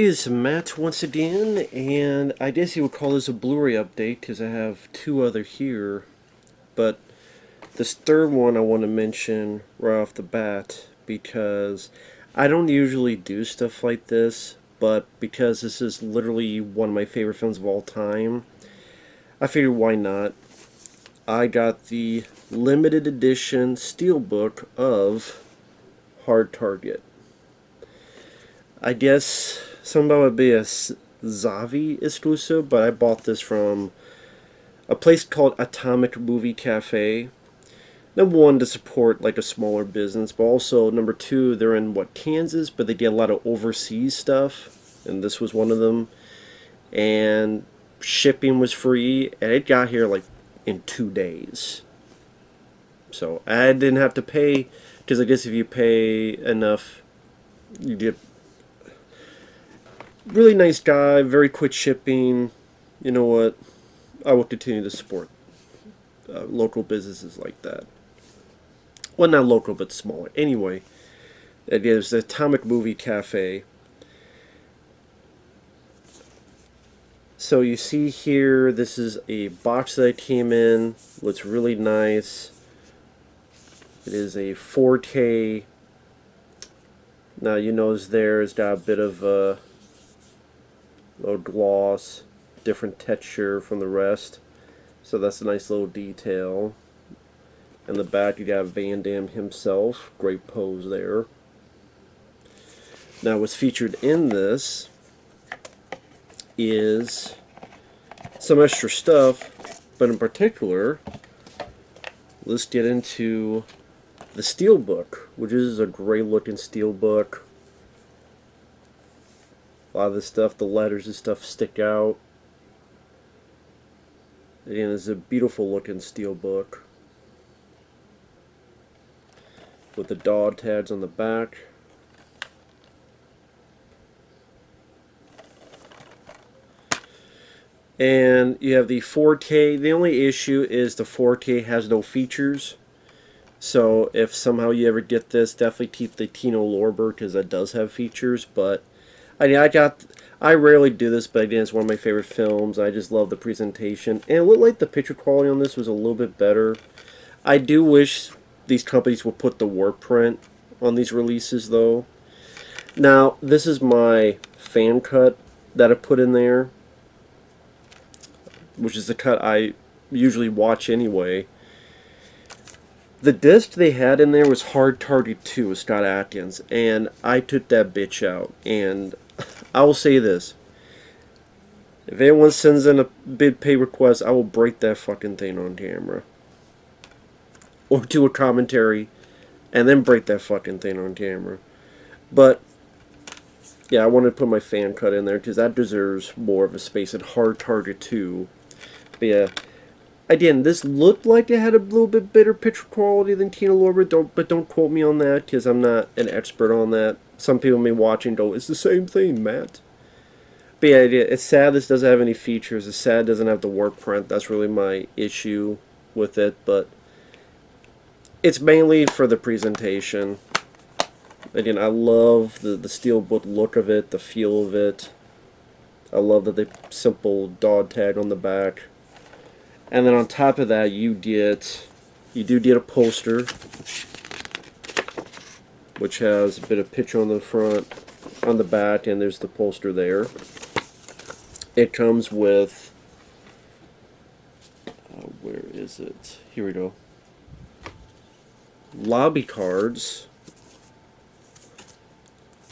Is Matt once again, and I guess you would call this a Blu-ray update because I have two other here. But this third one I want to mention right off the bat because I don't usually do stuff like this, but because this is literally one of my favorite films of all time, I figured why not. I got the limited edition Steelbook of Hard Target. I guess somehow would be a Zavi exclusive, but I bought this from a place called Atomic Movie Cafe. Number one, to support like a smaller business, but also number two, they're in Kansas, but they get a lot of overseas stuff, and this was one of them. And shipping was free, and it got here like in 2 days. So I didn't have to pay, because I guess if you pay enough, you get really nice guy, very quick shipping. You know what? I will continue to support local businesses like that. Well, not local, but smaller. Anyway, it is the Atomic Movie Cafe. So you see here, this is a box that I came in. Looks really nice. It is a 4K. Now you notice there it's got a bit of a little gloss, different texture from the rest. So that's a nice little detail. In the back you got Van Damme himself. Great pose there. Now what's featured in this is some extra stuff, but in particular, let's get into the Steelbook, which is a great looking Steelbook. A lot of the stuff, the letters and stuff stick out. Again, it's a beautiful looking Steelbook with the dog tags on the back. And you have the 4K. The only issue is the 4K has no features. So if somehow you ever get this, definitely keep the Tino Lorber because that does have features. But I rarely do this, but again, it's one of my favorite films. I just love the presentation. And it looked like the picture quality on this was a little bit better. I do wish these companies would put the warp print on these releases, though. Now, this is my fan cut that I put in there, which is the cut I usually watch anyway. The disc they had in there was Hard Target 2 with Scott Adkins, and I took that bitch out. And I will say this: if anyone sends in a bid pay request, I will break that fucking thing on camera. Or do a commentary, and then break that fucking thing on camera. But yeah, I wanted to put my fan cut in there because that deserves more of a space at Hard Target 2. But yeah, again, this looked like it had a little bit better picture quality than Tino Lorber, but don't quote me on that because I'm not an expert on that. Some people may watch and go, "It's the same thing, Matt." But yeah, it's sad this doesn't have any features. It's sad it doesn't have the warp print. That's really my issue with it, but it's mainly for the presentation. Again, I love the Steelbook look of it, the feel of it. I love that the simple dog tag on the back. And then on top of that, you do get a poster, which has a bit of picture on the front, on the back, and there's the poster there. It comes with, where is it? Here we go. Lobby cards.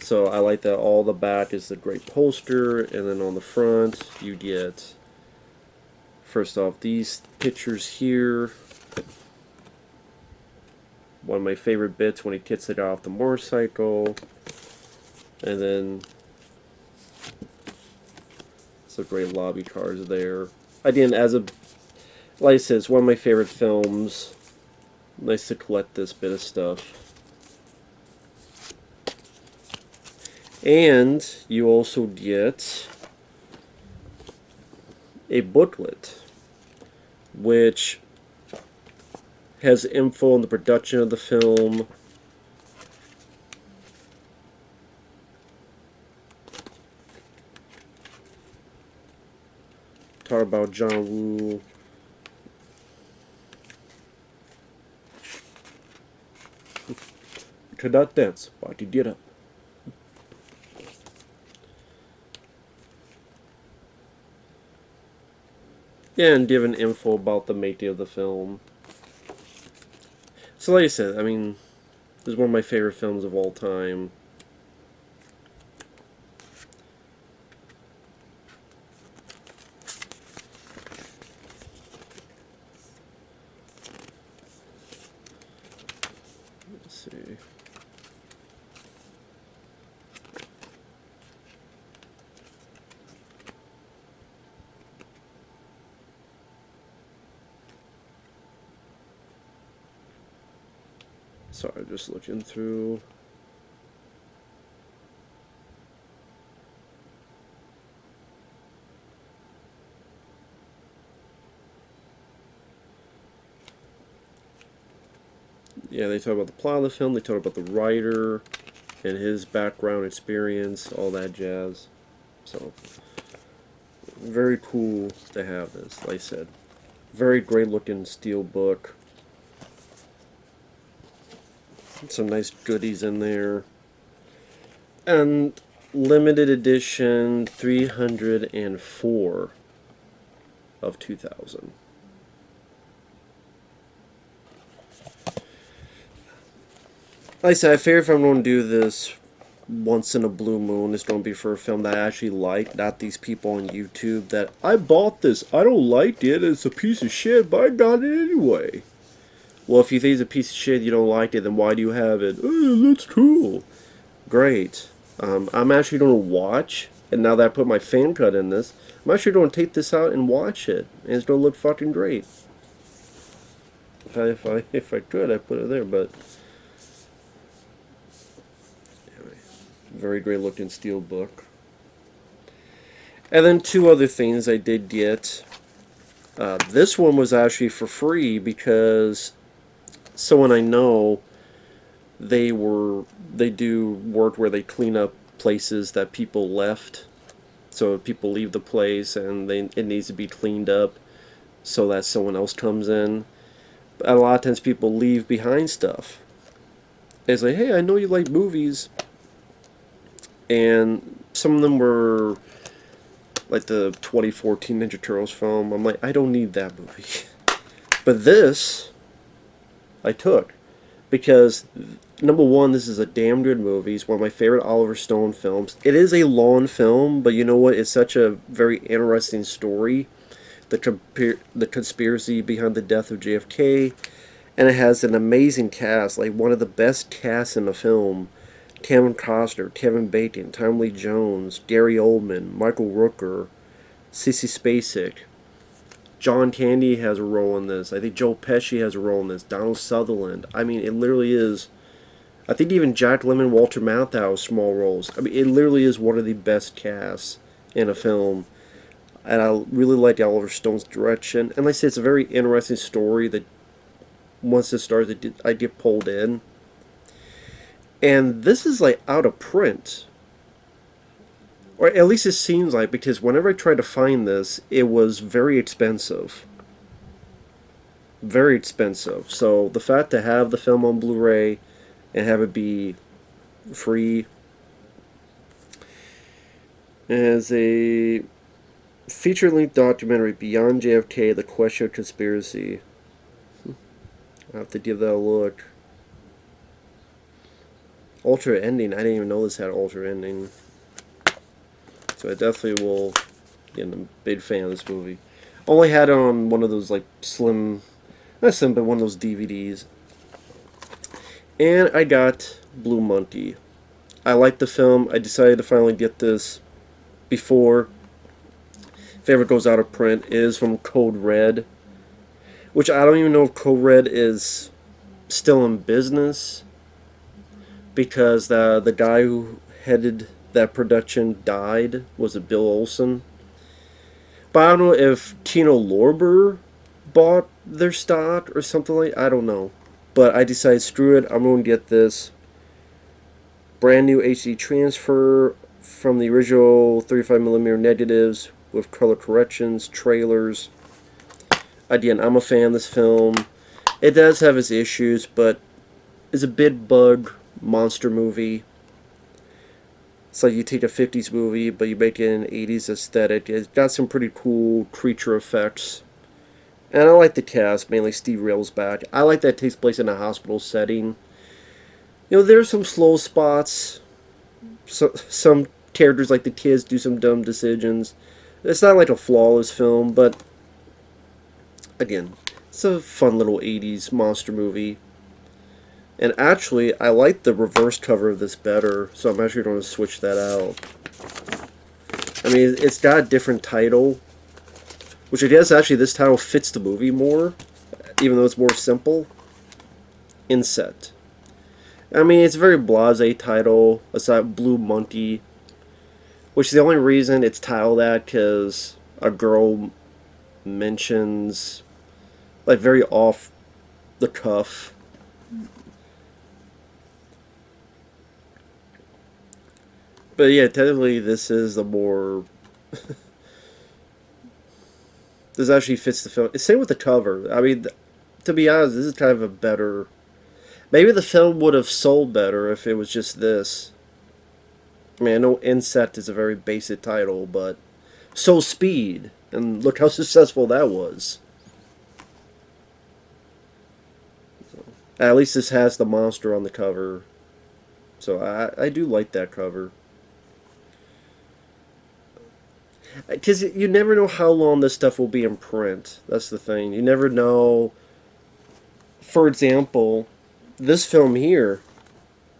So I like that all the back is the great poster, and then on the front you get, first off, these pictures here. One of my favorite bits when he gets it off the motorcycle. And then some great lobby cards there. Again, like I said, it's one of my favorite films. Nice to collect this bit of stuff. And you also get a booklet, which has info on the production of the film, Talk about John Woo. You could not dance, but you get up. Yeah, and giving info about the making of the film. So like I said, I mean, this is one of my favorite films of all time. Let's see. Sorry, just looking through. Yeah, they talk about the plot of the film, they talk about the writer and his background experience, all that jazz. So, very cool to have this, like I said. Very great looking Steelbook. Some nice goodies in there. And limited edition 304 of 2000. Like I said, I figure if I'm going to do this once in a blue moon, it's going to be for a film that I actually like, not these people on YouTube that, I bought this, I don't like it, it's a piece of shit, but I got it anyway. Well, if you think it's a piece of shit, you don't like it, then why do you have it? Oh, that's cool. Great. I'm actually going to watch, and now that I put my fan cut in this, I'm actually going to take this out and watch it, and it's going to look fucking great. If I could, I'd put it there, but anyway, very great looking Steelbook. And then two other things I did get. This one was actually for free because someone I know, they do work where they clean up places that people left. So people leave the place and it needs to be cleaned up so that someone else comes in. But a lot of times people leave behind stuff. It's like, hey, I know you like movies. And some of them were like the 2014 Ninja Turtles film. I'm like, I don't need that movie. But this, I took. Because, number one, this is a damn good movie. It's one of my favorite Oliver Stone films. It is a long film, but you know what? It's such a very interesting story. The conspiracy behind the death of JFK. And it has an amazing cast, like one of the best casts in the film. Kevin Costner, Kevin Bacon, Tom Lee Jones, Gary Oldman, Michael Rooker, Sissy Spacek. John Candy has a role in this. I think Joe Pesci has a role in this. Donald Sutherland. I mean, it literally is. I think even Jack Lemmon, Walter Matthau, small roles. I mean, it literally is one of the best casts in a film. And I really like Oliver Stone's direction. And like I said, it's a very interesting story that once it starts, I get pulled in. And this is like out of print. Or at least it seems like, because whenever I tried to find this, it was very expensive. Very expensive. So the fact to have the film on Blu-ray and have it be free as a feature-length documentary, Beyond JFK, The Question of Conspiracy. I'll have to give that a look. Alternate ending. I didn't even know this had an alternate ending. So I definitely will get a big fan of this movie. Only had it on one of those like slim, not slim, but one of those DVDs. And I got Blue Monkey. I liked the film. I decided to finally get this before if it ever goes out of print. It is from Code Red, which I don't even know if Code Red is still in business, because the guy who headed that production died. Was it Bill Olsen? But I don't know if Tino Lorber bought their stock or something like. I don't know. But I decided, screw it, I'm going to get this brand new HD transfer from the original 35mm negatives with color corrections, trailers. Again, I'm a fan of this film. It does have its issues, but it's a big bug monster movie. It's like you take a 50s movie, but you make it an 80s aesthetic. It's got some pretty cool creature effects. And I like the cast, mainly Steve Railsback. I like that it takes place in a hospital setting. You know, there's some slow spots. Some characters, like the kids, do some dumb decisions. It's not like a flawless film, but again, it's a fun little 80s monster movie. And actually, I like the reverse cover of this better, so I'm actually going to switch that out. I mean, it's got a different title, which I guess actually this title fits the movie more, even though it's more simple. Inset. I mean, it's a very blasé title. It's that Blue Monkey, which is the only reason it's titled that, because a girl mentions, like, very off the cuff. But yeah, technically this is the more... this actually fits the film. Same with the cover. I mean, to be honest, this is kind of a better... Maybe the film would have sold better if it was just this. I mean, I know Insect is a very basic title, but... So Speed. And look how successful that was. So, at least this has the monster on the cover. So I do like that cover. Because you never know how long this stuff will be in print. That's the thing. You never know. For example, this film here,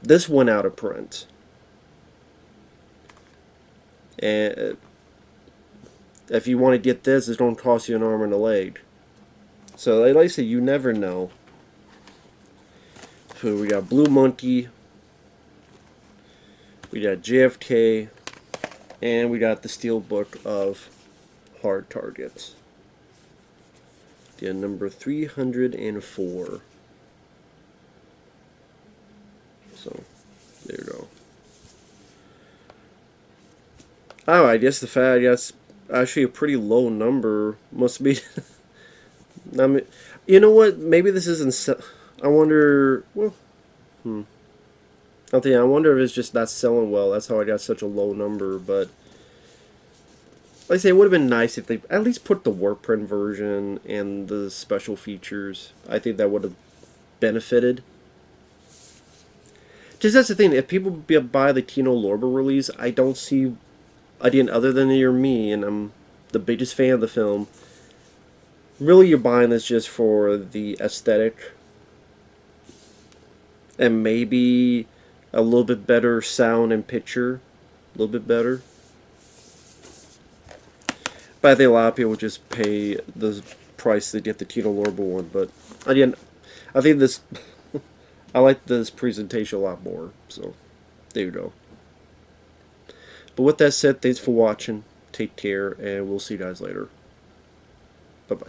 this went out of print. And if you want to get this, it's going to cost you an arm and a leg. So, like I said, you never know. So we got Blue Monkey. We got JFK. And we got the Steelbook of Hard Targets. The number 304. So, there you go. Oh, I guess that's actually a pretty low number. Must be... I mean, you know what? Maybe this isn't... I wonder... Well, I wonder if it's just not selling well. That's how I got such a low number. But like I say, it would have been nice if they at least put the work print version and the special features. I think that would have benefited. Just that's the thing. If people buy the Kino Lorber release, I don't see, again, other than you're me, and I'm the biggest fan of the film. Really, you're buying this just for the aesthetic and maybe a little bit better sound and picture. A little bit better. But I think a lot of people just pay the price to get the Kino Lorber one. But again, I think this... I like this presentation a lot more. So, there you go. But with that said, thanks for watching. Take care, and we'll see you guys later. Bye-bye.